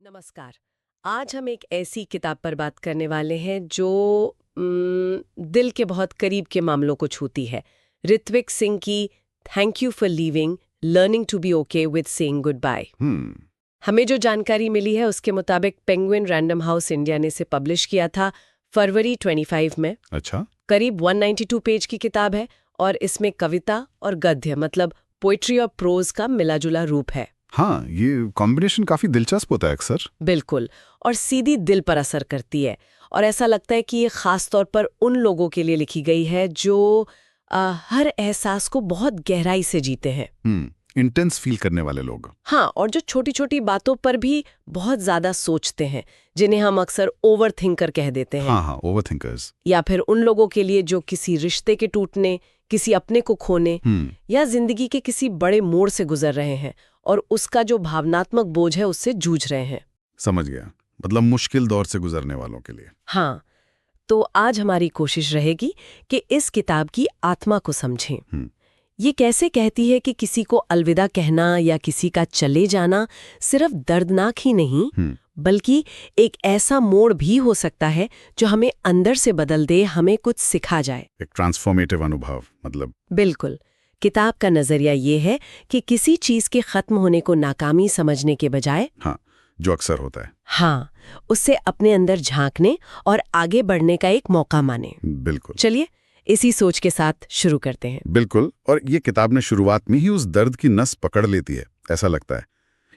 नमस्कार। आज हम एक ऐसी किताब पर बात करने वाले हैं जो दिल के बहुत करीब के मामलों को छूती है। ऋत्विक सिंह की thank you for leaving learning to be okay with saying goodbye. हमें जो जानकारी मिली है उसके मुताबिक पेंगुइन रैंडम हाउस इंडिया ने इसे पब्लिश किया था फरवरी 25 में। अच्छा। करीब 192 पेज की किताब है और इसमें कविता और गद्य मतलब पोइट्री और प्रोज का मिलाजुला रूप है। हाँ, ये कॉम्बिनेशन काफी दिलचस्प होता है अक्सर। बिल्कुल, और सीधी दिल पर असर करती है। और ऐसा लगता है कि ये खास तौर पर उन लोगों के लिए लिखी गई है जो हर एहसास को बहुत गहराई से जीते हैं। इंटेंस फील करने वाले लोग। हाँ, और जो छोटी छोटी बातों पर भी बहुत ज्यादा सोचते हैं, जिन्हें हम अक्सर ओवर थिंकर कह देते हैं। हाँ, ओवर थिंकर्स। या फिर उन लोगों के लिए जो किसी रिश्ते के टूटने, किसी अपने को खोने या जिंदगी के किसी बड़े मोड़ से गुजर रहे हैं और उसका जो भावनात्मक बोझ है उससे जूझ रहे हैं। समझ गया, मतलब मुश्किल दौर से गुजरने वालों के लिए। हाँ, तो आज हमारी कोशिश रहेगी कि इस किताब की आत्मा को समझें। ये कैसे कहती है कि किसी को अलविदा कहना या किसी का चले जाना सिर्फ दर्दनाक ही नहीं बल्कि एक ऐसा मोड़ भी हो सकता है जो हमें अंदर से बदल दे, हमें कुछ सिखा जाए। एक ट्रांसफॉर्मेटिव अनुभव मतलब। बिल्कुल। किताब का नजरिया ये है कि किसी चीज के खत्म होने को नाकामी समझने के बजाय, हाँ, जो अक्सर होता है, हाँ, उससे अपने अंदर झांकने और आगे बढ़ने का एक मौका माने। बिल्कुल। चलिए इसी सोच के साथ शुरू करते हैं। बिल्कुल। और ये किताब ने शुरुआत में ही उस दर्द की नस पकड़ लेती है, ऐसा लगता है।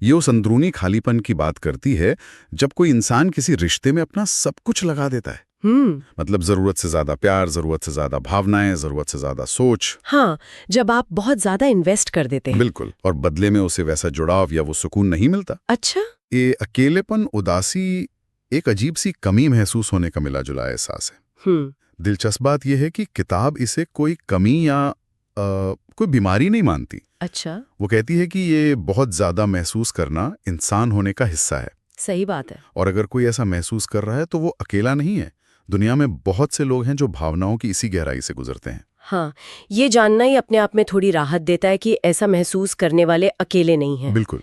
ये उस अंदरूनी खालीपन की बात करती है जब कोई इंसान किसी रिश्ते में अपना सब कुछ लगा देता है। मतलब जरूरत से ज्यादा प्यार, जरूरत से ज्यादा भावनाएं, जरूरत से ज्यादा सोच। हाँ, जब आप बहुत ज्यादा इन्वेस्ट कर देते हैं। बिल्कुल। और बदले में उसे वैसा जुड़ाव या वो सुकून नहीं मिलता। अच्छा। ये अकेलेपन, उदासी, एक अजीब सी कमी महसूस होने का मिला जुला एहसास है। दिलचस्प बात यह है कि किताब इसे कोई कमी या कोई बीमारी नहीं मानती। अच्छा। वो कहती है कि ये बहुत ज्यादा महसूस करना इंसान होने का हिस्सा है। सही बात है। और अगर कोई ऐसा महसूस कर रहा है तो वो अकेला नहीं है। दुनिया में बहुत से लोग हैं जो भावनाओं की इसी गहराई से गुजरते हैं। हाँ, ये जानना ही अपने आप में थोड़ी राहत देता है कि ऐसा महसूस करने वाले अकेले नहीं हैं। बिल्कुल।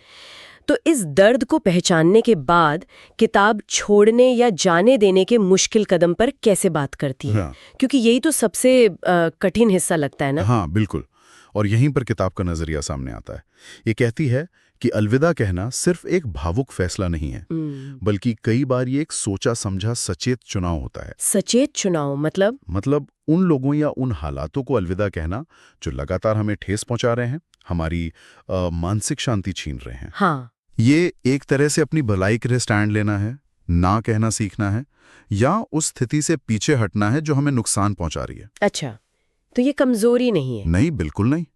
तो इस दर्द को पहचानने के बाद किताब छोड़ने या जाने देने के मुश्किल कदम पर कैसे बात करती है। हाँ। क्योंकि यही तो सबसे कठिन हिस्सा लगता है ना। हाँ, बिल्कुल। और यहीं पर किताब का नजरिया सामने आता है। ये कहती है कि अलविदा कहना सिर्फ एक भावुक फैसला नहीं है, बल्कि कई बार ये एक सोचा समझा सचेत चुनाव होता है। सचेत चुनाव मतलब उन लोगों या उन हालातों को अलविदा कहना जो लगातार हमें ठेस पहुंचा रहे हैं, हमारी मानसिक शांति छीन रहे हैं। हाँ, ये एक तरह से अपनी भलाई के लिए स्टैंड लेना है, ना कहना सीखना है, या उस स्थिति से पीछे हटना है जो हमें नुकसान पहुंचा रही है। अच्छा, तो ये कमजोरी नहीं है। नहीं, बिल्कुल नहीं।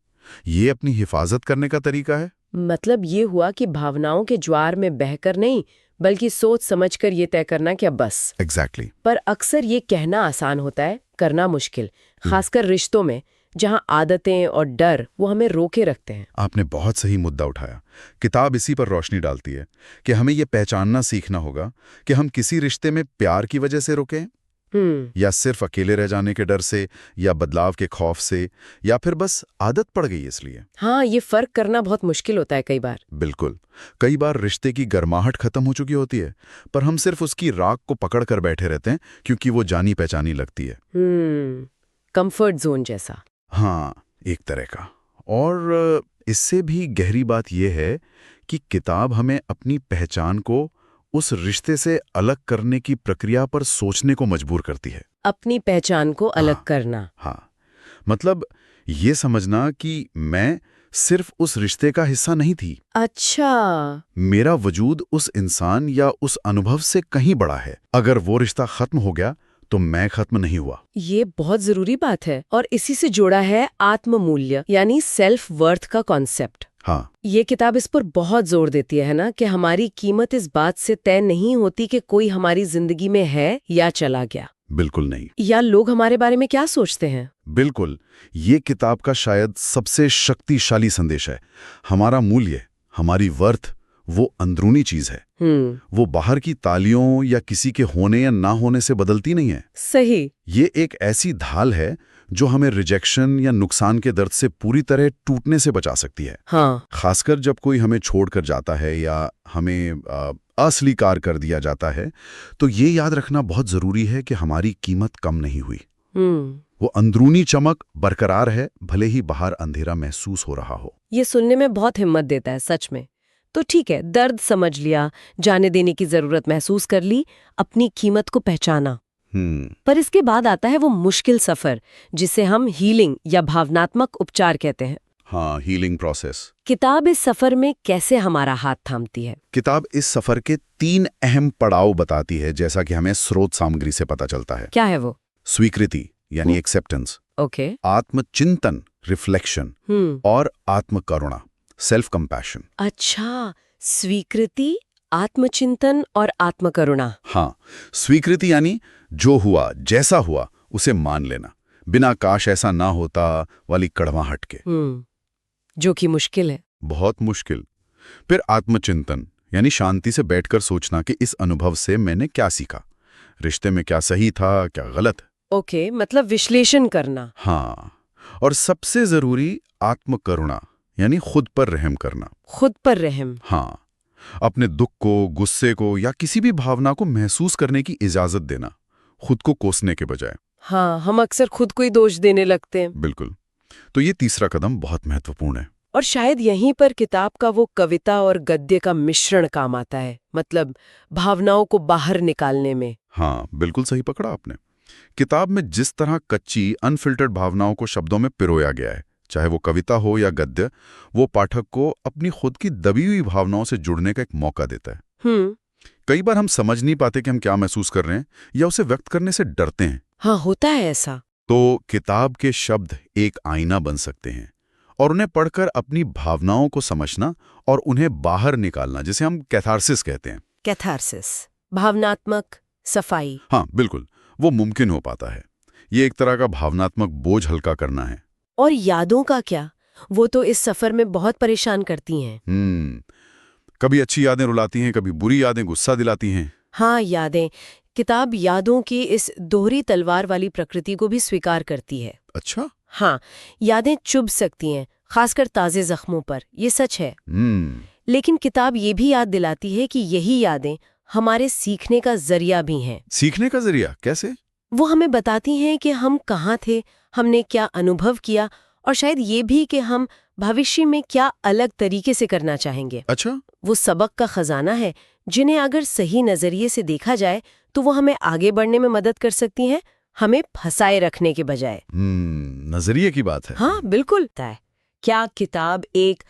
ये अपनी हिफाजत करने का तरीका है। मतलब ये हुआ कि भावनाओं के ज्वार में बहकर नहीं बल्कि सोच समझकर ये तय करना कि अब बस। एग्जैक्टली। पर अक्सर ये कहना आसान होता है, करना मुश्किल, खासकर रिश्तों में जहां आदतें और डर वो हमें रोके रखते हैं। आपने बहुत सही मुद्दा उठाया। किताब इसी पर रोशनी डालती है कि हमें ये पहचानना सीखना होगा कि हम किसी रिश्ते में प्यार की वजह से रुके या सिर्फ अकेले रह जाने के डर से, या बदलाव के खौफ से, या फिर बस आदत पड़ गई इसलिए। हाँ, ये फर्क करना बहुत मुश्किल होता है कई बार। बिल्कुल। कई बार रिश्ते की गर्माहट खत्म हो चुकी होती है, पर हम सिर्फ उसकी राख को पकड़ कर बैठे रहते हैं क्योंकि वो जानी पहचानी लगती है। कंफर्ट जोन जैसा। हाँ, एक तरह का। और इससे भी गहरी बात यह है कि किताब हमें अपनी पहचान को उस रिश्ते से अलग करने की प्रक्रिया पर सोचने को मजबूर करती है। अपनी पहचान को अलग करना। हाँ, मतलब ये समझना कि मैं सिर्फ उस रिश्ते का हिस्सा नहीं थी। अच्छा। मेरा वजूद उस इंसान या उस अनुभव से कहीं बड़ा है। अगर वो रिश्ता खत्म हो गया तो मैं खत्म नहीं हुआ। ये बहुत जरूरी बात है और इसी से जुड़ा है आत्ममूल्य यानी सेल्फ वर्थ का कॉन्सेप्ट। हाँ, ये किताब इस पर बहुत जोर देती है ना कि हमारी कीमत इस बात से तय नहीं होती कि कोई हमारी जिंदगी में है या चला गया। बिल्कुल नहीं। या लोग हमारे बारे में क्या सोचते हैं। बिल्कुल। ये किताब का शायद सबसे शक्तिशाली संदेश है। हमारा मूल्य, हमारी वर्थ वो अंदरूनी चीज है। वो बाहर की तालियों या किसी के होने या ना होने से बदलती नहीं है। सही। ये एक ऐसी ढाल है जो हमें रिजेक्शन या नुकसान के दर्द से पूरी तरह टूटने से बचा सकती है। हाँ। खासकर जब कोई हमें छोड़कर जाता है या हमें अस्वीकार कर दिया जाता है, तो ये याद रखना बहुत जरूरी है कि हमारी कीमत कम नहीं हुई। वो अंदरूनी चमक बरकरार है, भले ही बाहर अंधेरा महसूस हो रहा हो। ये सुनने में बहुत हिम्मत देता है सच में। तो ठीक है, दर्द समझ लिया, जाने देने की जरूरत महसूस कर ली, अपनी कीमत को पहचाना। पर इसके बाद आता है वो मुश्किल सफर जिसे हम हीलिंग या भावनात्मक उपचार कहते हैं। हाँ, हीलिंग प्रोसेस। किताब इस सफर में कैसे हमारा हाथ थामती है? किताब इस सफर के 3 अहम पड़ाव बताती है, जैसा कि हमें स्रोत सामग्री से पता चलता है। क्या है वो? स्वीकृति यानी एक्सेप्टेंस, ओके। आत्मचिंतन रिफ्लेक्शन, और आत्मकरुणा सेल्फ कंपैशन। अच्छा, स्वीकृति, आत्मचिंतन और आत्मकरुणा। हाँ, स्वीकृति यानी जो हुआ जैसा हुआ उसे मान लेना, बिना काश ऐसा ना होता वाली कड़वाहट के। जो कि मुश्किल है, बहुत मुश्किल। फिर आत्मचिंतन यानी शांति से बैठकर सोचना कि इस अनुभव से मैंने क्या सीखा, रिश्ते में क्या सही था, क्या गलत। ओके, मतलब विश्लेषण करना। हाँ, और सबसे जरूरी आत्मकरुणा यानी खुद पर रहम करना। खुद पर रहम। हाँ, अपने दुख को, गुस्से को या किसी भी भावना को महसूस करने की इजाजत देना, खुद को कोसने के बजाय। हाँ, हम अक्सर खुद को ही दोष देने लगते हैं। बिल्कुल। तो ये तीसरा कदम बहुत महत्वपूर्ण है। और शायद यहीं पर किताब का वो कविता और गद्य का मिश्रण काम आता है, मतलब भावनाओं को बाहर निकालने में। हाँ, बिल्कुल सही पकड़ा आपने। किताब में जिस तरह कच्ची अनफिल्टर्ड भावनाओं को शब्दों में पिरोया गया है, चाहे वो कविता हो या गद्य, वो पाठक को अपनी खुद की दबी हुई भावनाओं से जुड़ने का एक मौका देता है। कई बार हम समझ नहीं पाते कि हम क्या महसूस कर रहे हैं या उसे व्यक्त करने से डरते हैं। हाँ, होता है ऐसा। तो किताब के शब्द एक आईना बन सकते हैं और उन्हें पढ़कर अपनी भावनाओं को समझना और उन्हें बाहर निकालना, जिसे हम कैथारसिस कहते हैं। कैथारसिस, भावनात्मक सफाई। हाँ, बिल्कुल, वो मुमकिन हो पाता है। ये एक तरह का भावनात्मक बोझ हल्का करना है। और यादों का क्या? वो तो इस सफर में बहुत परेशान करती हैं। कभी अच्छी यादें रुलाती हैं, कभी बुरी यादें गुस्सा दिलाती हैं। हाँ, यादें। किताब यादों की इस दोहरी तलवार वाली प्रकृति को भी स्वीकार करती है। अच्छा। हाँ, यादें चुभ सकती हैं, खासकर ताजे जख्मों पर, ये सच है। लेकिन किताब ये भी याद दिलाती है कि यही यादें हमारे सीखने का जरिया भी हैं। सीखने का जरिया कैसे? वो हमें बताती हैं कि हम कहाँ थे, हमने क्या अनुभव किया, और शायद ये भी कि हम भविष्य में क्या अलग तरीके से करना चाहेंगे। अच्छा। वो सबक का खजाना है जिन्हें अगर सही नजरिए से देखा जाए तो वो हमें आगे बढ़ने में मदद कर सकती हैं, हमें फंसाए रखने के बजाय। नजरिए की बात है। हाँ, बिल्कुल। क्या किताब एक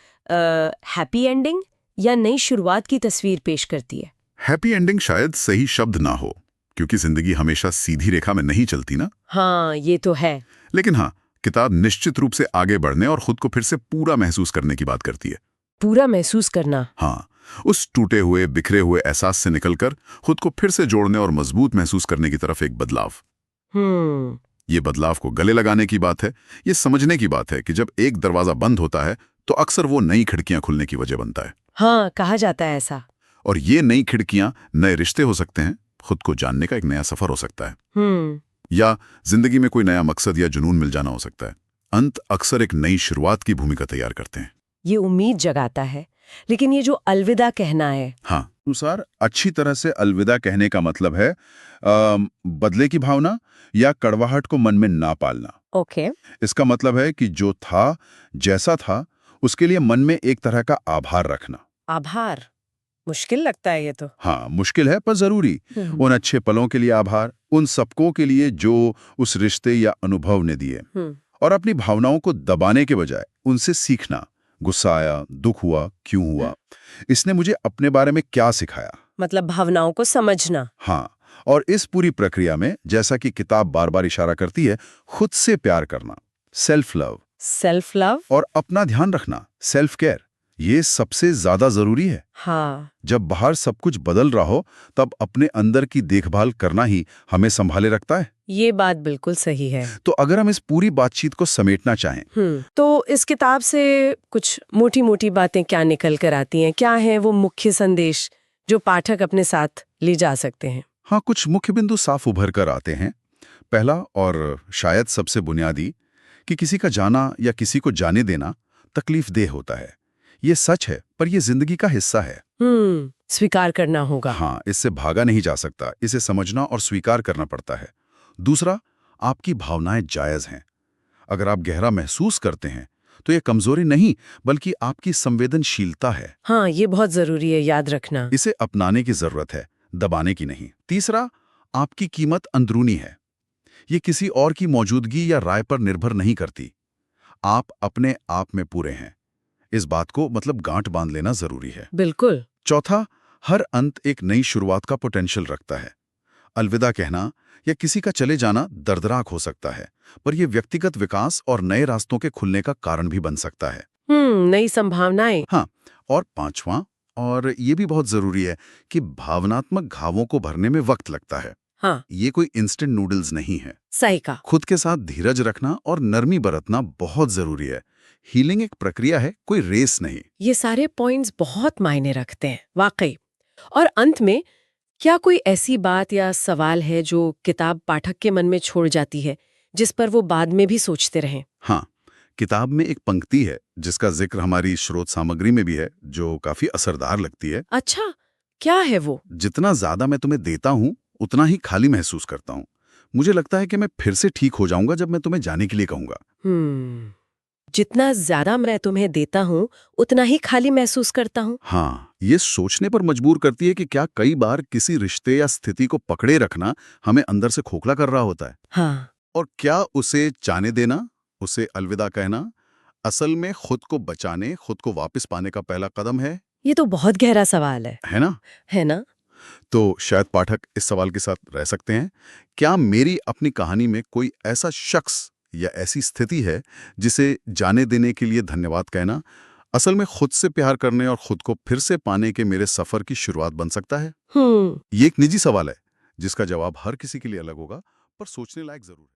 हैप्पी एंडिंग या नई शुरुआत की तस्वीर पेश करती है? हैप्पी एंडिंग शायद सही शब्द ना हो, क्योंकि जिंदगी हमेशा सीधी रेखा में नहीं चलती ना। हाँ, ये तो है। लेकिन हाँ, किताब निश्चित रूप से आगे बढ़ने और खुद को फिर से पूरा महसूस करने की बात करती है। पूरा महसूस करना? हाँ, उस टूटे हुए, बिखरे हुए एहसास से निकलकर खुद को फिर से जोड़ने और मजबूत महसूस करने की तरफ एक बदलाव। ये बदलाव को गले लगाने की बात है। ये समझने की बात है कि जब एक दरवाजा बंद होता है तो अक्सर वो नई खिड़कियां खुलने की वजह बनता है। हाँ, कहा जाता है ऐसा। और ये नई खिड़कियां नए रिश्ते हो सकते हैं, खुद को जानने का एक नया सफर हो सकता है, या जिंदगी में कोई नया मकसद या जुनून मिल जाना हो सकता है। अंत अक्सर एक नई शुरुआत की भूमिका तैयार करते हैं। ये उम्मीद जगाता है। लेकिन ये जो अलविदा कहना है, हाँ, अनुसार अच्छी तरह से अलविदा कहने का मतलब है बदले की भावना या कड़वाहट को मन में ना पालना। ओके। इसका मतलब है कि जो था, जैसा था, उसके लिए मन में एक तरह का आभार रखना। आभार मुश्किल लगता है ये तो। हाँ, मुश्किल है पर जरूरी। उन अच्छे पलों के लिए आभार, उन सबकों के लिए जो उस रिश्ते या अनुभव ने दिए, और अपनी भावनाओं को दबाने के बजाय उनसे सीखना। गुस्सा आया, दुख हुआ, क्यों हुआ, इसने मुझे अपने बारे में क्या सिखाया, मतलब भावनाओं को समझना। हाँ, और इस पूरी प्रक्रिया में, जैसा कि किताब बार बार इशारा करती है, खुद से प्यार करना, सेल्फ लव, और अपना ध्यान रखना, सेल्फ केयर, ये सबसे ज्यादा जरूरी है। हाँ। जब बाहर सब कुछ बदल रहा हो, तब अपने अंदर की देखभाल करना ही हमें संभाले रखता है। ये बात बिल्कुल सही है। तो अगर हम इस पूरी बातचीत को समेटना चाहें, तो इस किताब से कुछ मोटी मोटी बातें क्या निकल कर आती हैं? क्या है वो मुख्य संदेश जो पाठक अपने साथ ले जा सकते हैं? हाँ, कुछ मुख्य बिंदु साफ उभर कर आते हैं। पहला और शायद सबसे बुनियादी, कि किसी का जाना या किसी को जाने देना तकलीफ देह होता है। ये सच है, पर ये जिंदगी का हिस्सा है। स्वीकार करना होगा। हाँ, इससे भागा नहीं जा सकता, इसे समझना और स्वीकार करना पड़ता है। दूसरा, आपकी भावनाएं जायज हैं। अगर आप गहरा महसूस करते हैं तो ये कमजोरी नहीं, बल्कि आपकी संवेदनशीलता है। हाँ, ये बहुत जरूरी है याद रखना। इसे अपनाने की जरूरत है, दबाने की नहीं। तीसरा, आपकी कीमत अंदरूनी है। ये किसी और की मौजूदगी या राय पर निर्भर नहीं करती। आप अपने आप में पूरे हैं। इस बात को मतलब गांठ बांध लेना जरूरी है। बिल्कुल। चौथा, हर अंत एक नई शुरुआत का पोटेंशियल रखता है। अलविदा कहना या किसी का चले जाना दर्दनाक हो सकता है, पर यह व्यक्तिगत विकास और नए रास्तों के खुलने का कारण भी बन सकता है। नई संभावनाएं। हाँ, और पांचवां, और ये भी बहुत जरूरी है कि भावनात्मक घावों को भरने में वक्त लगता है। हाँ, ये कोई इंस्टेंट नूडल्स नहीं है। सही कहा। खुद के साथ धीरज रखना और नरमी बरतना बहुत जरूरी है। हीलिंग एक प्रक्रिया है, कोई रेस नहीं। ये सारे पॉइंट्स बहुत मायने रखते हैं, वाकई। और अंत में, क्या कोई ऐसी बात या सवाल है जो किताब पाठक के मन में छोड़ जाती है, जिस पर वो बाद में भी सोचते रहें? हाँ, किताब में एक पंक्ति है जिसका जिक्र हमारी स्रोत सामग्री में भी है, जो काफी असरदार लगती है। अच्छा, क्या है वो? जितना ज्यादा मैं तुम्हें देता हूं, उतना ही खाली महसूस करता हूं। मुझे लगता है कि मैं फिर से ठीक हो जाऊंगा जब मैं तुम्हें जाने के लिए कहूंगा। जितना ज्यादा मैं तुम्हें देता हूँ, उतना ही खाली महसूस करता हूँ। हाँ, ये सोचने पर मजबूर करती है कि क्या कई बार किसी रिश्ते या स्थिति को पकड़े रखना हमें अंदर से खोखला कर रहा होता है। हाँ। और क्या उसे जाने देना, उसे अलविदा कहना, असल में खुद को बचाने, खुद को वापस पाने का पहला कदम है? ये तो बहुत गहरा सवाल है ना? है ना? तो शायद पाठक इस सवाल के साथ रह सकते हैं, क्या मेरी अपनी कहानी में कोई ऐसा शख्स या ऐसी स्थिति है जिसे जाने देने के लिए धन्यवाद कहना असल में खुद से प्यार करने और खुद को फिर से पाने के मेरे सफर की शुरुआत बन सकता है? ये एक निजी सवाल है जिसका जवाब हर किसी के लिए अलग होगा, पर सोचने लायक जरूर है।